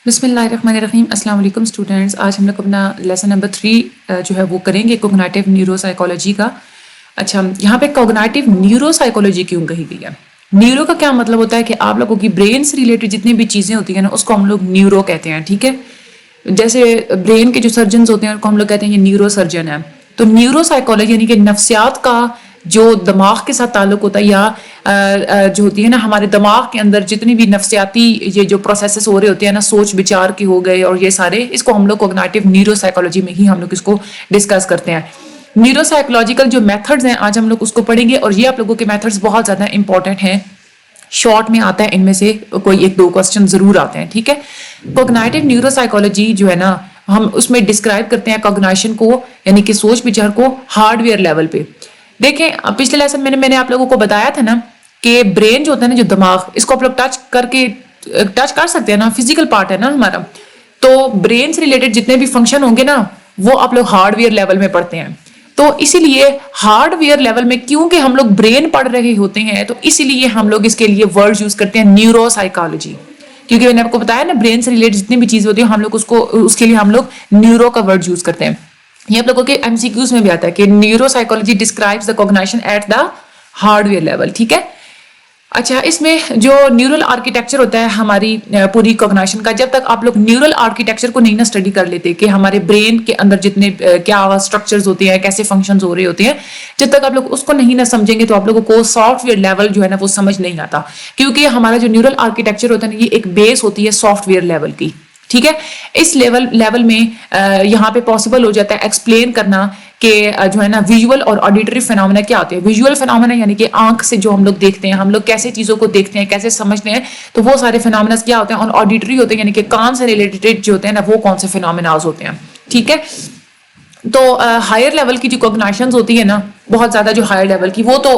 بسم اللہ الرحمن الرحیم. السلام علیکم اسٹوڈینٹس. آج ہم لوگ اپنا لیسن نمبر 3 جو ہے وہ کریں گے کوگنیٹو نیورو سائیکالوجی کا. اچھا, یہاں پہ کوگنیٹو نیورو سائیکالوجی کیوں کہی گئی ہے؟ نیورو کا کیا مطلب ہوتا ہے کہ آپ لوگوں کی برین سے ریلیٹڈ جتنی بھی چیزیں ہوتی ہیں نا اس کو ہم لوگ نیورو کہتے ہیں. ٹھیک ہے, جیسے برین کے جو سرجنز ہوتے ہیں ان کو ہم لوگ کہتے ہیں یہ نیورو سرجن ہے. تو نیورو سائیکالوجی یعنی کہ نفسیات کا جو دماغ کے ساتھ تعلق ہوتا ہے یا جو ہوتی ہے نا ہمارے دماغ کے اندر جتنی بھی نفسیاتی یہ جو پروسیسز ہو رہے ہوتے ہیں نا, سوچ بچار کے ہو گئے اور یہ سارے, اس کو ہم لوگ کوگنیٹو نیورو سائیکالوجی میں ہی ہم لوگ اس کو ڈسکس کرتے ہیں. نیورو سائیکولوجیکل جو میتھڈز ہیں آج ہم لوگ اس کو پڑھیں گے, اور یہ آپ لوگوں کے میتھڈز بہت زیادہ امپورٹنٹ ہیں. شارٹ میں آتا ہے ان میں سے کوئی ایک دو کوسچن ضرور آتے ہیں. ٹھیک ہے, کوگنیٹو نیورو سائیکالوجی جو ہے نا ہم اس میں ڈسکرائب کرتے ہیں کوگنیشن کو یعنی کہ سوچ بچار کو ہارڈ ویئر لیول پہ. دیکھیں پچھلے لیسن میں نے آپ لوگوں کو بتایا تھا نا کہ برین جو ہوتا ہے نا, جو دماغ, اس کو آپ لوگ ٹچ کر سکتے ہیں نا, فزیکل پارٹ ہے نا ہمارا. تو برین سے ریلیٹڈ جتنے بھی فنکشن ہوں گے نا وہ آپ لوگ ہارڈ ویئر لیول میں پڑھتے ہیں. تو اسی لیے ہارڈ ویئر لیول میں کیونکہ ہم لوگ برین پڑھ رہے ہوتے ہیں تو اسی لیے ہم لوگ اس کے لیے ورڈ یوز کرتے ہیں نیورو سائیکالوجی. کیونکہ میں نے آپ کو بتایا نا برین سے ریلیٹڈ جتنی بھی چیزیں ہوتی ہیں ہم لوگ اس کے لیے ہم لوگ نیورو کا ورڈ یوز کرتے ہیں. یہ آپ لوگوں کے ایم سی کیوز میں بھی آتا ہے کہ neuropsychology describes the cognition at the hardware level. ٹھیک ہے, اچھا, اس میں جو نیورل آرکیٹیکچر ہوتا ہے ہماری پوری کوگنیشن کا, جب تک آپ لوگ نیورل آرکیٹیکچر کو نہیں نا اسٹڈی کر لیتے کہ ہمارے برین کے اندر جتنے کیا اسٹرکچرز ہوتے ہیں, کیسے فنکشنز ہو رہے ہوتے ہیں, جب تک آپ لوگ اس کو نہیں نہ سمجھیں گے تو آپ لوگوں کو سافٹ ویئر لیول جو ہے نا وہ سمجھ نہیں آتا. کیونکہ ہمارا جو نیورل آرکیٹیکچر ہوتا ہے نا یہ ایک بیس ہوتی ہے سافٹ ویئر لیول کی. ٹھیک ہے, اس لیول میں یہاں پہ پاسبل ہو جاتا ہے ایکسپلین کرنا کہ جو ہے نا ویژول اور آڈیٹری فینومینا کیا ہوتے ہیں. ویژول فینومینا یعنی کہ آنکھ سے جو ہم لوگ دیکھتے ہیں, ہم لوگ کیسے چیزوں کو دیکھتے ہیں, کیسے سمجھتے ہیں, تو وہ سارے فینومینا کیا ہوتے ہیں. اور آڈیٹری ہوتے ہیں یعنی کہ کان سے ریلیٹڈ جو ہوتے ہیں نا وہ کون سے فینومیناز ہوتے ہیں. ٹھیک ہے, تو ہائر لیول کی جو کوگنیشنز ہوتی ہے نا بہت زیادہ جو ہائر لیول کی, وہ تو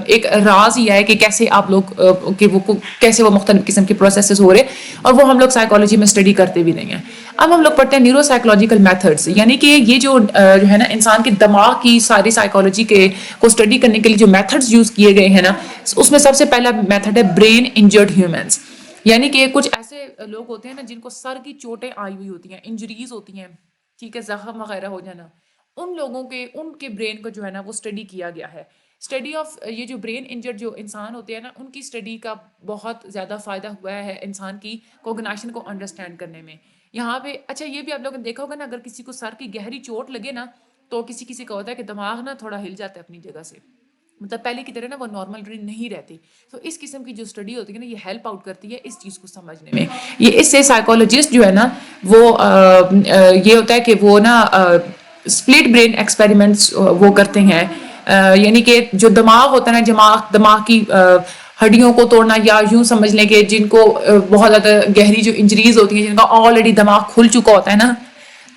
ایک راز ہی ہے کہ کیسے آپ لوگ کہ وہ کیسے وہ مختلف قسم کے پروسیسز ہو رہے, اور وہ ہم لوگ سائیکالوجی میں اسٹڈی کرتے بھی نہیں ہیں. اب ہم لوگ پڑھتے ہیں نیورو سائیکولوجیکل میتھڈس, یعنی کہ یہ جو ہے نا انسان کے دماغ کی ساری سائیکالوجی کو اسٹڈی کرنے کے لیے جو میتھڈس یوز کیے گئے ہیں نا, اس میں سب سے پہلا میتھڈ ہے برین انجرڈ ہیومنس. یعنی کہ کچھ ایسے لوگ ہوتے ہیں نا جن کو سر کی چوٹیں آئی ہوئی ہوتی ہیں, انجریز ہوتی ہیں, ٹھیک ہے, زخم وغیرہ ہو جانا, ان لوگوں کے ان کے برین کو جو ہے نا وہ اسٹڈی کیا گیا ہے. اسٹڈی آف یہ جو برین انجرڈ جو انسان ہوتے ہیں نا ان کی اسٹڈی کا بہت زیادہ فائدہ ہوا ہے انسان کی کوگنیشن کو انڈرسٹینڈ کرنے میں. یہاں پہ اچھا یہ بھی آپ لوگوں نے دیکھا ہوگا نا, اگر کسی کو سر کی گہری چوٹ لگے نا تو کسی کا ہوتا ہے کہ دماغ نا تھوڑا ہل جاتا ہے اپنی جگہ سے, مطلب پہلے کی طرح نا وہ نارمل برین نہیں رہتی. تو اس قسم کی جو اسٹڈی ہوتی ہے نا یہ ہیلپ آؤٹ کرتی ہے اس چیز کو سمجھنے میں. یہ اس سے سائیکالوجسٹ جو ہے نا وہ یہ ہوتا ہے کہ وہ نا اسپلٹ برین ایکسپیریمنٹس وہ کرتے ہیں, یعنی کہ جو دماغ ہوتا ہے نا دماغ کی ہڈیوں کو توڑنا, یا یوں سمجھ لیں کہ جن کو بہت زیادہ گہری جو انجریز ہوتی ہیں, جن کا آلریڈی دماغ کھل چکا ہوتا ہے نا,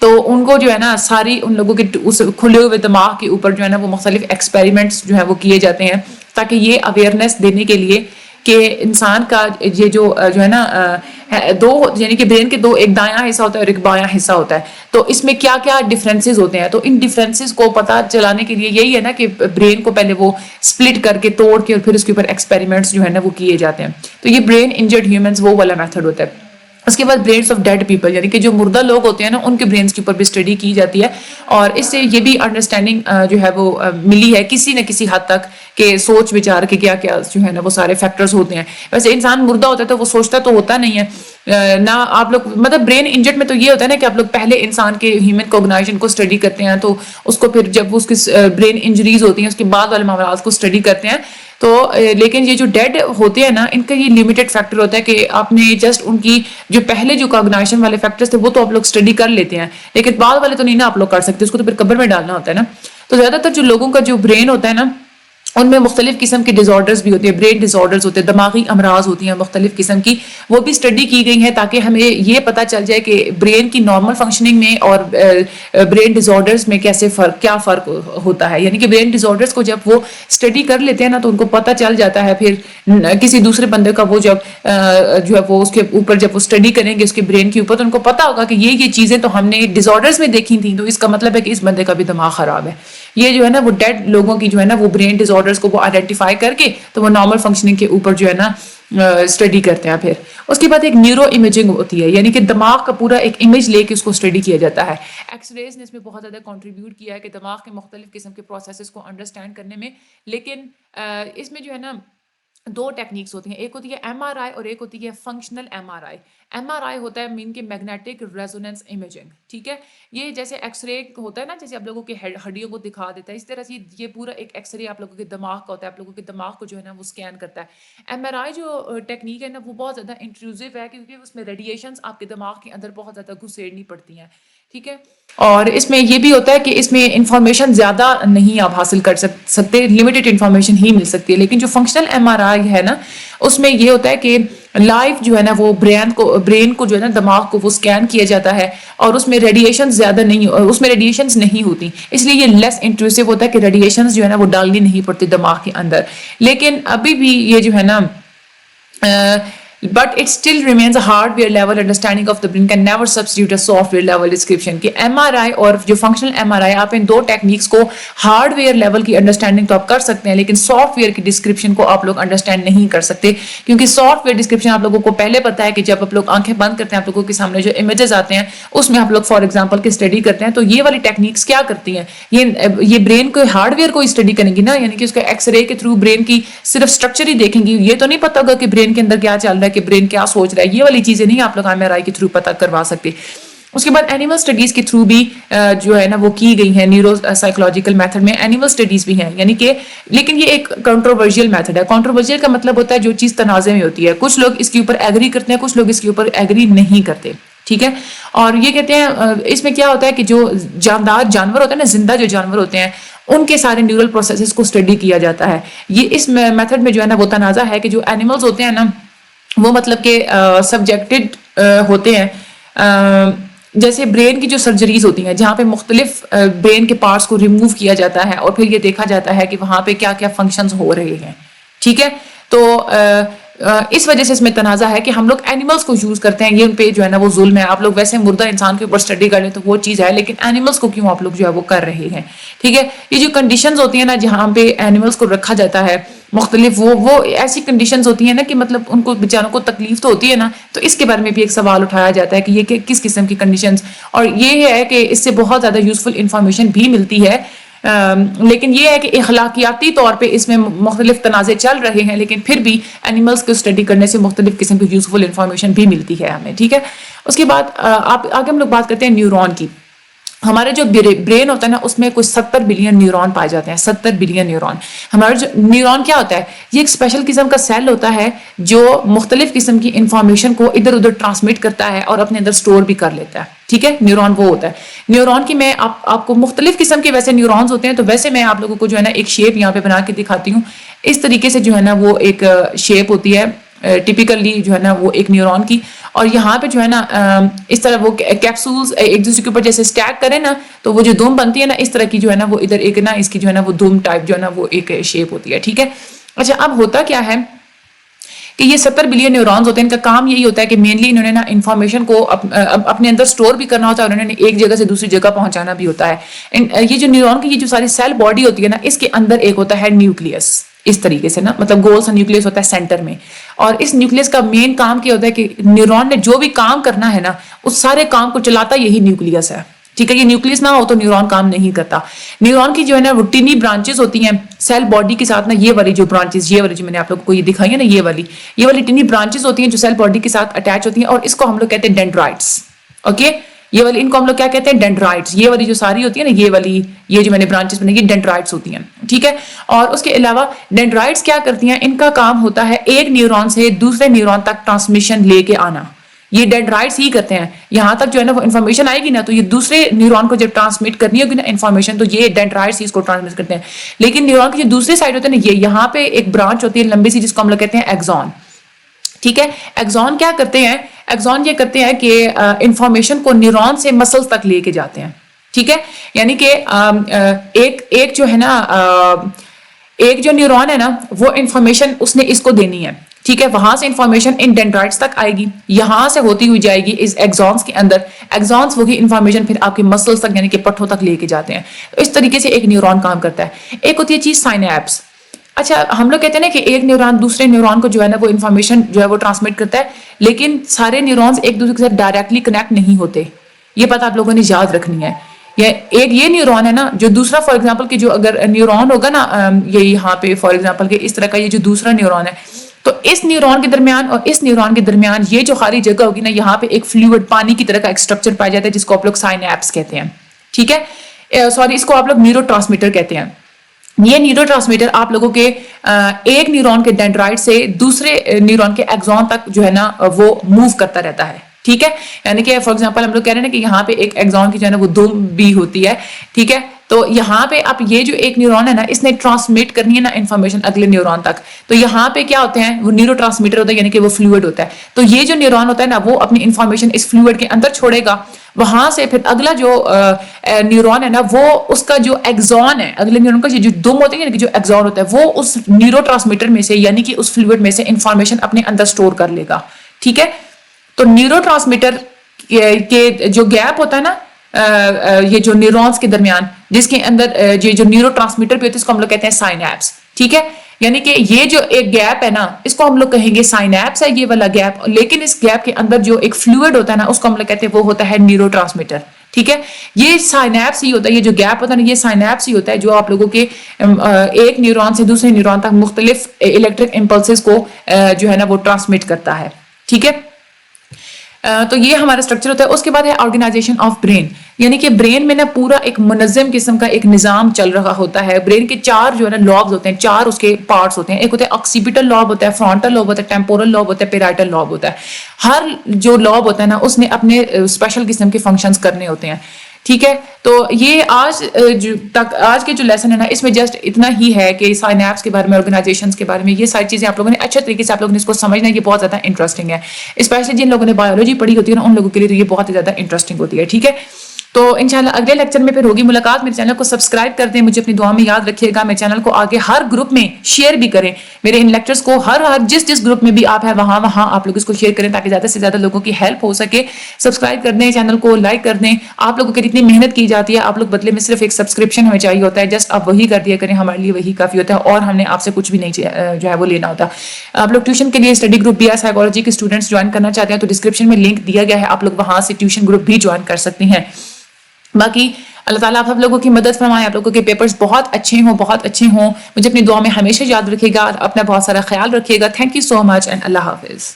تو ان کو جو ہے نا ساری ان لوگوں کے اس کھلے ہوئے دماغ کے اوپر جو ہے نا وہ مختلف ایکسپیریمنٹس جو ہے وہ کیے جاتے ہیں تاکہ یہ اویئرنیس دینے کے لیے کہ انسان کا یہ جو ہے نا دو یعنی کہ برین کے دو, ایک دایاں حصہ ہوتا ہے اور ایک بایاں حصہ ہوتا ہے, تو اس میں کیا کیا ڈفرینسز ہوتے ہیں. تو ان ڈفرینسز کو پتہ چلانے کے لیے یہی ہے نا کہ برین کو پہلے وہ سپلٹ کر کے توڑ کے اور پھر اس کے اوپر ایکسپیریمنٹس جو ہے نا وہ کیے جاتے ہیں. تو یہ برین انجرڈ ہیومنس وہ والا میتھڈ ہوتا ہے. اس کے بعد برینس آف ڈیڈ پیپل, یعنی کہ جو مردہ لوگ ہوتے ہیں نا ان کے برینس کے اوپر بھی اسٹڈی کی جاتی ہے, اور اس سے یہ بھی انڈرسٹینڈنگ جو ہے وہ ملی ہے کسی نہ کسی حد تک کہ سوچ وچار کے کیا کیا جو ہے نا وہ سارے فیکٹرز ہوتے ہیں. ویسے انسان مردہ ہوتا ہے تو وہ سوچتا تو ہوتا نہیں ہے نہ. آپ لوگ مطلب برین انجرڈ میں تو یہ ہوتا ہے نا کہ آپ لوگ پہلے انسان کے ہیومن کوگنیشن کو اسٹڈی کرتے ہیں, تو اس کو پھر جب اس کی برین انجریز ہوتی ہیں اس کے بعد والے معاملات کو اسٹڈی کرتے ہیں. تو لیکن یہ جو ڈیڈ ہوتے ہیں نا ان کا یہ لمیٹڈ فیکٹر ہوتا ہے کہ آپ نے جسٹ ان کی جو پہلے جو کوگنیشن والے فیکٹرز تھے وہ تو آپ لوگ اسٹڈی کر لیتے ہیں, لیکن بعد والے تو نہیں نا آپ لوگ کر سکتے, اس کو تو پھر قبر میں ڈالنا ہوتا ہے نا. تو زیادہ تر جو لوگوں کا جو برین ہوتا ہے نا ان میں مختلف قسم کے ڈیزارڈرز بھی ہوتے ہیں, برین ڈیزارڈرز ہوتے ہیں, دماغی امراض ہوتی ہیں مختلف قسم کی, وہ بھی اسٹڈی کی گئی ہیں تاکہ ہمیں یہ پتہ چل جائے کہ برین کی نارمل فنکشننگ میں اور برین ڈیزارڈرز میں کیا فرق ہوتا ہے. یعنی کہ برین ڈیزارڈرز کو جب وہ اسٹڈی کر لیتے ہیں نا تو ان کو پتہ چل جاتا ہے پھر کسی دوسرے بندے کا وہ جب جو ہے وہ اس کے اوپر جب وہ اسٹڈی کریں گے اس کے برین کے اوپر تو ان کو پتہ ہوگا کہ یہ چیزیں تو ہم نے ڈیزارڈرز میں دیکھی تھیں, تو اس کا مطلب ہے کہ اس بندے کا بھی دماغ خراب ہے. یہ جو ہے نا وہ ڈیڈ لوگوں کی جو ہے نا وہ برین ڈس آرڈرس کو وہ آئیڈینٹیفائی کر کے تو وہ نارمل فنکشننگ کے اوپر جو ہے نا اسٹڈی کرتے ہیں. پھر اس کے بعد ایک نیورو امیجنگ ہوتی ہے, یعنی کہ دماغ کا پورا ایک امیج لے کے اس کو اسٹڈی کیا جاتا ہے. ایکس ریز نے اس میں بہت زیادہ کنٹریبیوٹ کیا ہے کہ دماغ کے مختلف قسم کے پروسیسز کو انڈرسٹینڈ کرنے میں. لیکن اس میں جو ہے نا دو ٹیکنیکس ہوتی ہیں, ایک ہوتی ہے ایم آر آئی اور ایک ہوتی ہے فنکشنل ایم آر آئی. ایم آر آئی ہوتا ہے مین کے میگنیٹک ریزوننس امیجنگ, ٹھیک ہے. یہ جیسے ایکس رے ہوتا ہے نا, جیسے آپ لوگوں کے ہڈیوں کو دکھا دیتا ہے, اس طرح سے یہ پورا ایک ایکس رے آپ لوگوں کے دماغ کا ہوتا ہے, آپ لوگوں کے دماغ کو جو ہے نا وہ اسکین کرتا ہے. ایم آر آئی جو ٹیکنیک ہے نا وہ بہت زیادہ انٹروزیو ہے, کیونکہ اس میں ریڈیشنس آپ کے دماغ کے اندر بہت زیادہ گھسیڑنی پڑتی ہیں, ٹھیک ہے. اور اس میں یہ بھی ہوتا ہے کہ اس میں انفارمیشن زیادہ نہیں آپ حاصل کر سکتے, لمیٹڈ انفارمیشن ہی مل سکتی ہے. لیکن جو فنکشنل ایم آر آئی ہے نا اس میں یہ ہوتا ہے کہ لائف جو ہے نا وہ برین کو جو ہے نا دماغ کو وہ اسکین کیا جاتا ہے, اور اس میں ریڈیشن زیادہ نہیں, اس میں ریڈیشنز نہیں ہوتی, اس لیے یہ لیس انٹروسیو ہوتا ہے کہ ریڈیشنز جو ہے نا وہ ڈالنی نہیں پڑتی دماغ کے اندر. لیکن ابھی بھی یہ جو ہے نا but it still remains a hardware level understanding of the brain can never substitute a software level description. کہ ایم آر آئی اور جو فنکشنل ایم آر آئی, آپ ان دو ٹیکنیکس کو ہارڈ ویئر لیول کی انڈرسٹینڈنگ تو آپ کر سکتے ہیں, لیکن سافٹ ویئر کی ڈسکرپشن کو آپ لوگ انڈرسٹینڈ نہیں کر سکتے, کیونکہ سافٹ ویئر ڈسکرپشن آپ لوگوں کو پہلے پتا ہے کہ جب آپ لوگ آنکھیں بند کرتے ہیں آپ لوگوں کے سامنے جو امیجز آتے ہیں اس میں آپ لوگ فار ایگزامپل کی اسٹڈی کرتے ہیں. تو یہ والی ٹیکنیکس کیا کرتی ہیں, یہ برین کو ہارڈ ویئر کو اسٹڈی کریں گی نا, یعنی کہ اس کا ایکس رے کے تھرو برین کی صرف اسٹرکچر ہی دیکھیں گی. یہ تو نہیں پتا ہوگا کہ برین کے اندر کیا چل رہا ہے, کہ برین کیا سوچ رہا ہے, یہ والی چیزیں نہیں آپ لوگ ایم آر آئی کے تھرو پتہ کروا سکتے. اس کے بعد اینیمل اسٹڈیز کے تھرو بھی جو ہے نا وہ کی گئی ہیں, نیورو سائیکولوجیکل میتھڈ میں اینیمل اسٹڈیز بھی ہیں, یعنی کہ لیکن یہ ایک کنٹروورشل میتھڈ ہے. کنٹروورشل کا مطلب ہوتا ہے جو چیز تنازع میں ہوتی ہے, کچھ لوگ اس کے اوپر ایگری کرتے ہیں, کچھ لوگ اس کے اوپر ایگری نہیں کرتے, ٹھیک ہے. اور یہ کہتے ہیں اس میں کیا ہوتا ہے کہ جو جاندار جانور ہوتے ہیں نا, زندہ جو جانور ہوتے ہیں, ان کے سارے نیورل پروسیسز کو اسٹڈی کیا جاتا ہے. یہ اس میتھڈ میں جو ہے نا وہ تنازع ہے کہ جو اینیملز ہوتے ہیں نا وہ مطلب کہ سبجیکٹڈ ہوتے ہیں, جیسے برین کی جو سرجریز ہوتی ہیں جہاں پہ مختلف برین کے پارٹس کو ریموو کیا جاتا ہے اور پھر یہ دیکھا جاتا ہے کہ وہاں پہ کیا کیا فنکشنز ہو رہے ہیں, ٹھیک ہے. تو اس وجہ سے اس میں تنازع ہے کہ ہم لوگ اینیملز کو یوز کرتے ہیں, یہ ان پہ جو ہے نا وہ ظلم ہے. آپ لوگ ویسے مردہ انسان کے اوپر اسٹڈی کر لیں تو وہ چیز ہے, لیکن اینیملز کو کیوں آپ لوگ جو ہے وہ کر رہے ہیں, ٹھیک ہے. یہ جو کنڈیشنز ہوتی ہیں نا جہاں پہ اینیملز کو رکھا جاتا ہے مختلف, وہ ایسی کنڈیشنز ہوتی ہیں نا کہ مطلب ان کو بیچاروں کو تکلیف تو ہوتی ہے نا, تو اس کے بارے میں بھی ایک سوال اٹھایا جاتا ہے کہ یہ کس قسم کی کنڈیشنز, اور یہ ہے کہ اس سے بہت زیادہ یوزفل انفارمیشن بھی ملتی ہے. لیکن یہ ہے کہ اخلاقیاتی طور پہ اس میں مختلف تنازع چل رہے ہیں, لیکن پھر بھی اینیملز کو اسٹڈی کرنے سے مختلف قسم کی یوزفل انفارمیشن بھی ملتی ہے ہمیں, ٹھیک ہے. اس کے بعد آگے ہم لوگ بات کرتے ہیں نیورون کی. ہمارے جو برین ہوتا ہے نا اس میں کچھ 70 بلین نیورون پائے جاتے ہیں, 70 بلین نیورون. ہمارا جو نیورون کیا ہوتا ہے, یہ ایک اسپیشل قسم کا سیل ہوتا ہے جو مختلف قسم کی انفارمیشن کو ادھر ادھر ٹرانسمٹ کرتا ہے اور اپنے اندر اسٹور بھی کر لیتا ہے, ٹھیک ہے. نیورون وہ ہوتا ہے. نیورون کی میں آپ کو مختلف قسم کے ویسے نیورونز ہوتے ہیں, تو ویسے میں آپ لوگوں کو جو ہے نا ایک شیپ یہاں پہ بنا کے دکھاتی ہوں. اس طریقے سے جو ہے نا وہ ایک شیپ ہوتی ہے ٹپیکلی جو ہے نا وہ ایک نیورون کی, اور یہاں پہ جو ہے نا اس طرح وہ کیپسولز ایک دوسرے کے اوپر جیسے اسٹیک کریں نا تو وہ جو دوم بنتی ہے نا اس طرح کی جو ہے نا وہ ادھر ایک نا اس کی جو ہے نا وہ دوم ٹائپ جو ہے نا وہ ایک شیپ ہوتی ہے, ٹھیک ہے. اچھا, اب ہوتا کیا ہے کہ یہ 70 بلین نیورونز ہوتے ہیں, ان کا کام یہی ہوتا ہے کہ مینلی انہوں نے نا انفارمیشن کو اپنے اندر اسٹور بھی کرنا ہوتا ہے, اور انہوں نے ایک جگہ سے دوسری جگہ پہنچانا بھی ہوتا ہے. یہ جو نیورون کی یہ جو ساری سیل باڈی ہوتی ہے نا اس کے اندر ایک ہوتا ہے نیوکلیس, اس طریقے سے نا مطلب گول سا نیوکلیس ہوتا ہے سینٹر میں, اور اس نیوکلیس کا مین کام کیا ہوتا ہے کہ نیورون نے جو بھی کام کرنا ہے نا اس سارے کام کو چلاتا یہی نیوکلیس ہے, ٹھیک ہے. یہ نیوکلیس نہ ہو تو نیورون کام نہیں کرتا. نیورون کی جو ہے نا وہ ٹینی برانچز ہوتی ہیں سیل باڈی کے ساتھ نا, یہ والی جو برانچز, یہ والی جو میں نے آپ لوگوں کو یہ دکھائی ہے نا, یہ والی ٹینی برانچز ہوتی ہیں جو سیل باڈی کے ساتھ اٹیچ ہوتی ہیں, اور اس کو ہم لوگ کہتے ہیں ڈینڈرائٹس, اوکے. یہ والی ان کو ہم لوگ کیا کہتے ہیں, ڈینڈرائٹس. یہ والی جو ساری ہوتی ہے نا یہ جو میں نے برانچز بنائی یہ ڈینڈرائٹس ہوتی ہیں, ٹھیک ہے. اور اس کے علاوہ ڈینڈرائٹس کیا کرتی ہیں, ان کا کام ہوتا ہے ایک نیورون سے دوسرے نیورون تک ٹرانسمیشن لے کے آنا. یہ ڈینڈرائٹس ہی کرتے ہیں. یہاں تک جو ہے نا وہ انفارمیشن آئے گی نا تو یہ دوسرے نیورون کو جب ٹرانسمٹ کرنی ہوگی نا انفارمیشن, تو یہ ڈینڈرائٹس ہی اس کو ٹرانسمٹ کرتے ہیں. لیکن نیورون کی جو دوسری سائڈ ہوتی ہے نا, یہاں پہ ایک برانچ ہوتی ہے لمبی سی جس کو ہم لوگ کہتے ہیں ایکزون, ٹھیک ہے. ایکزون کیا کرتے ہیں, ایکزون یہ کرتے ہیں کہ انفارمیشن کو نیورون سے مسلز تک لے کے جاتے ہیں, ٹھیک ہے. یعنی کہ ایک جو ہے نا ایک جو نیورون ہے نا وہ انفارمیشن اس نے اس کو دینی ہے, ٹھیک ہے, وہاں سے انفارمیشن ان ڈینڈرائٹس تک آئے گی, یہاں سے ہوتی ہوئی جائے گی اس ایگزونس کے اندر, ایگزونس وہی انفارمیشن پھر آپ کے مسلس تک یعنی کہ پٹھوں تک لے کے جاتے ہیں. اس طریقے سے ایک نیورون کام کرتا ہے. ایک ہوتی ہے چیز سائنیپس. اچھا, ہم لوگ کہتے ہیں نا کہ ایک نیورون دوسرے نیورون کو جو ہے نا وہ انفارمیشن جو ہے وہ ٹرانسمٹ کرتا ہے, لیکن سارے نیورونز ایک دوسرے کے ساتھ ڈائریکٹلی کنیکٹ نہیں ہوتے. یہ بات آپ لوگوں نے یاد رکھنی ہے. ایک یہ نیورون ہے نا جو دوسرا, فار ایگزامپل کہ جو اگر نیورون ہوگا نا یہ یہاں پہ فار ایگزامپل کہ اس طرح کا یہ جو دوسرا نیورون ہے, تو اس نیورون کے درمیان اور اس نیورون کے درمیان یہ جو خالی جگہ ہوگی نا, یہاں پہ ایک فلوئڈ پانی کی طرح کا ایک اسٹرکچر پایا جاتا ہے جس کو آپ لوگ سائنیپس کہتے ہیں. ٹھیک ہے, سوری, اس کو آپ لوگ نیورو ٹرانسمیٹر کہتے ہیں. یہ نیورو ٹرانسمیٹر آپ لوگوں کے ایک نیورون کے ڈینڈرائٹ سے دوسرے نیورون کے ایگزون تک جو ہے نا وہ موو کرتا رہتا ہے. ٹھیک ہے, یعنی کہ فار ایگزامپل ہم لوگ کہہ رہے ہیں نا کہ یہاں پہ ایک ایگزون کی جو ہے نا وہ 2 بی ہوتی ہے. ٹھیک ہے, تو یہاں پہ اب یہ جو ایک نیورون ہے نا اس نے ٹرانسمٹ کرنی ہے نا انفارمیشن اگلے نیورون تک, تو یہاں پہ کیا ہوتے ہیں, وہ نیورو ٹرانسمیٹر ہوتا ہے یعنی کہ وہ فلوئڈ ہوتا ہے. تو یہ جو نیورون ہوتا ہے نا وہ اپنی انفارمیشن اس فلوئڈ کے اندر چھوڑے گا, وہاں سے پھر اگلا جو نیورون ہے نا وہ اس کا جو ایگزون ہے, اگلے نیورون کا جو دم ہوتے ہیں یعنی کہ جو ایگزون ہوتا ہے وہ اس نیورو ٹرانسمیٹر میں سے یعنی کہ اس فلوئڈ میں سے انفارمیشن اپنے اندر اسٹور کر لے گا. ٹھیک ہے, تو نیورو ٹرانسمیٹر کے جو گیپ ہوتا ہے نا یہ جو نیورونز کے درمیان جس کے اندر یہ جو نیورو ٹرانسمیٹر پہ ہوتے ہیں اس کو ہم لوگ کہتے ہیں سائنیپس. ٹھیک ہے, یعنی کہ یہ جو ایک گیپ ہے نا اس کو ہم لوگ کہیں گے سائنیپس ہے یہ والا گیپ, لیکن اس گیپ کے اندر جو ایک فلوئڈ ہوتا ہے نا اس کو ہم لوگ کہتے ہیں وہ ہوتا ہے نیورو ٹرانسمیٹر. ٹھیک ہے, یہ سائنیپس ہی ہوتا ہے, یہ جو گیپ ہوتا ہے نا یہ سائنیپس ہی ہوتا ہے جو آپ لوگوں کے ایک نیورون سے دوسرے نیورون تک مختلف الیکٹرک امپلسز کو جو ہے نا وہ ٹرانسمٹ کرتا ہے. ٹھیک ہے, تو یہ ہمارا اسٹرکچر ہوتا ہے. اس کے بعد ہے آرگنائزیشن آف برین, یعنی کہ برین میں نا پورا ایک منظم قسم کا ایک نظام چل رہا ہوتا ہے. برین کے 4 جو ہے نا لوبز ہوتے ہیں, 4 اس کے پارٹس ہوتے ہیں. ایک ہوتا ہے آکسیپیٹل لوب ہوتا ہے, فرونٹل لوب ہوتا ہے, ٹیمپورل لوب ہوتا ہے, پیرائٹل لوب ہوتا ہے. ہر جو لوب ہوتا ہے نا اس نے اپنے اسپیشل قسم کے فنکشنز کرنے ہوتے ہیں. ٹھیک ہے, تو یہ آج کے جو لیسن ہے نا اس میں جسٹ اتنا ہی ہے کہ سائنیپس کے بارے میں, آرگنائزیشنز کے بارے میں, یہ ساری چیزیں آپ لوگوں نے اچھے طریقے سے آپ لوگوں نے اس کو سمجھنا ہے. یہ بہت زیادہ انٹرسٹنگ ہے, اسپیشلی جن لوگوں نے بایولوجی پڑھی ہوتی ہے نا ان لوگوں کے لیے تو یہ بہت زیادہ انٹرسٹنگ ہوتی ہے. ٹھیک ہے, تو انشاءاللہ اگلے لیکچر میں پھر ہوگی ملاقات. میرے چینل کو سبسکرائب کر دیں, مجھے اپنی دعا میں یاد رکھیے گا. میرے چینل کو آگے ہر گروپ میں شیئر بھی کریں, میرے ان لیکچرز کو ہر جس گروپ میں بھی آپ ہیں وہاں آپ لوگ اس کو شیئر کریں تاکہ زیادہ سے زیادہ لوگوں کی ہیلپ ہو سکے. سبسکرائب کر دیں, چینل کو لائک کر دیں. آپ لوگوں کی اتنی محنت کی جاتی ہے, آپ لوگ بدلے میں صرف ایک سبسکرپشن ہمیں چاہیے ہوتا ہے, جسٹ آپ وہی کر دیا کریں, ہمارے لیے وہی کافی ہوتا ہے اور ہم نے آپ سے کچھ بھی نہیں جو ہے وہ لینا ہوتا. آپ لوگ ٹیوشن کے لیے اسٹڈی گروپ بھی ہے, سائیکالوجی کے اسٹوڈنٹس جوائن کرنا چاہتے ہیں تو ڈسکرپشن میں لنک دیا گیا ہے, آپ لوگ وہاں سے ٹیوشن گروپ بھی جوائن کر سکتی ہیں. باقی اللہ تعالیٰ آپ لوگوں کی مدد فرمائے, آپ لوگوں کے پیپرز بہت اچھے ہوں. مجھے اپنی دعا میں ہمیشہ یاد رکھے گا, اپنا بہت سارا خیال رکھیے گا. Thank you so much and اللہ حافظ.